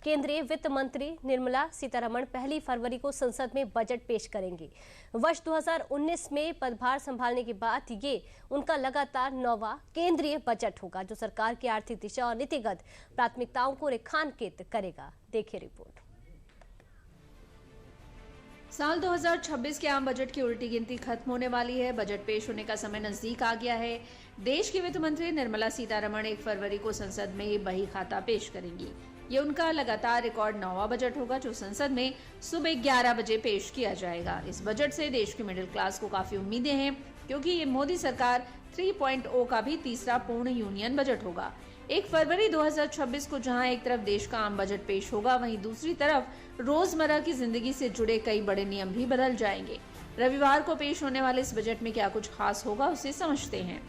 केंद्रीय वित्त मंत्री निर्मला सीतारमण 1 फरवरी को संसद में बजट पेश करेंगी। वर्ष 2019 में पदभार संभालने के बाद ये उनका लगातार 9वां केंद्रीय बजट होगा, जो सरकार की आर्थिक दिशा और नीतिगत प्राथमिकताओं को रेखांकित करेगा। देखिए रिपोर्ट। साल 2026 के आम बजट की उल्टी गिनती खत्म होने वाली है। बजट पेश होने का समय नजदीक आ गया है। देश की वित्त मंत्री निर्मला सीतारमण 1 फरवरी को संसद में बही खाता पेश करेंगी। ये उनका लगातार रिकॉर्ड 9वां बजट होगा, जो संसद में सुबह 11 बजे पेश किया जाएगा। इस बजट से देश की मिडिल क्लास को काफी उम्मीदें हैं, क्योंकि ये मोदी सरकार 3.0 का भी तीसरा पूर्ण यूनियन बजट होगा। 1 फरवरी 2026 को जहां एक तरफ देश का आम बजट पेश होगा, वहीं दूसरी तरफ रोजमर्रा की जिंदगी से जुड़े कई बड़े नियम भी बदल जाएंगे। रविवार को पेश होने वाले इस बजट में क्या कुछ खास होगा, उसे समझते हैं।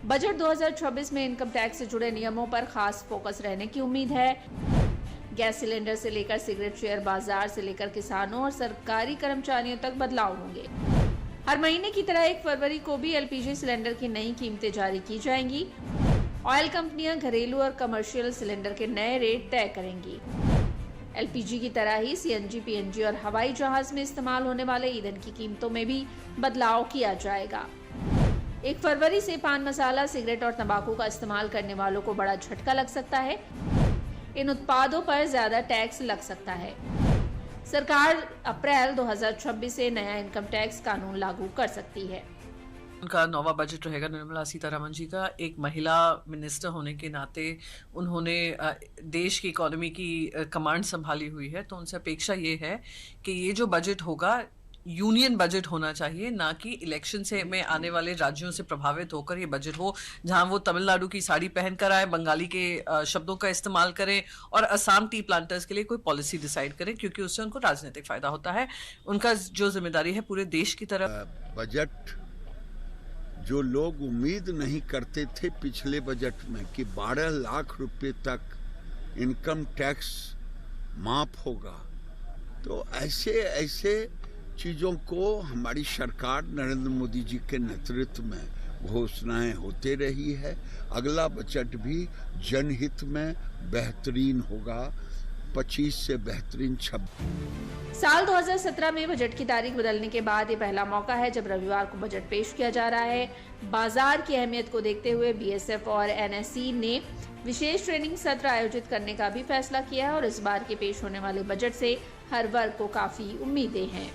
बजट 2026 में इनकम टैक्स से जुड़े नियमों पर खास फोकस रहने की उम्मीद है। गैस सिलेंडर से लेकर सिगरेट शेयर बाजार से लेकर किसानों और सरकारी कर्मचारियों तक बदलाव होंगे। हर महीने की तरह 1 फरवरी को भी एलपीजी सिलेंडर की नई कीमतें जारी की जाएंगी। ऑयल कंपनियां घरेलू और कमर्शियल सिलेंडर के नए रेट तय करेंगी। एलपीजी की तरह ही सीएनजी, पीएनजी और हवाई जहाज में इस्तेमाल होने वाले ईंधन की कीमतों में भी बदलाव किया जाएगा। 1 फरवरी से पान मसाला, सिगरेट और तंबाकू का इस्तेमाल करने वालों को बड़ा झटका लग सकता है। इन उत्पादों पर ज्यादा टैक्स लग सकता है। सरकार अप्रैल 2026 से नया इनकम टैक्स कानून लागू कर सकती है। उनका 9वां बजट रहेगा निर्मला सीतारमण जी का। एक महिला मिनिस्टर होने के नाते उन्होंने देश की इकोनॉमी की कमांड संभाली हुई है, तो उनसे अपेक्षा ये है कि ये जो बजट होगा यूनियन बजट होना चाहिए, ना कि इलेक्शन से में आने वाले राज्यों से प्रभावित होकर ये बजट हो, जहां वो तमिलनाडु की साड़ी पहनकर आए, बंगाली के शब्दों का इस्तेमाल करें और असम टी प्लांटर्स के लिए कोई पॉलिसी डिसाइड करें, क्योंकि उससे उनको राजनीतिक फायदा होता है। उनका जो जिम्मेदारी है पूरे देश की तरफ। बजट जो लोग उम्मीद नहीं करते थे पिछले बजट में कि 12 लाख रुपए तक इनकम टैक्स माफ होगा, तो ऐसे चीजों को हमारी सरकार नरेंद्र मोदी जी के नेतृत्व में घोषणाएं होते रही है। अगला बजट भी जनहित में बेहतरीन होगा, 25 से बेहतरीन 26। साल 2017 में बजट की तारीख बदलने के बाद ये पहला मौका है जब रविवार को बजट पेश किया जा रहा है। बाजार की अहमियत को देखते हुए बीएसएफ और एनएससी ने विशेष ट्रेनिंग सत्र आयोजित करने का भी फैसला किया है और इस बार के पेश होने वाले बजट से हर वर्ग को काफी उम्मीदें हैं।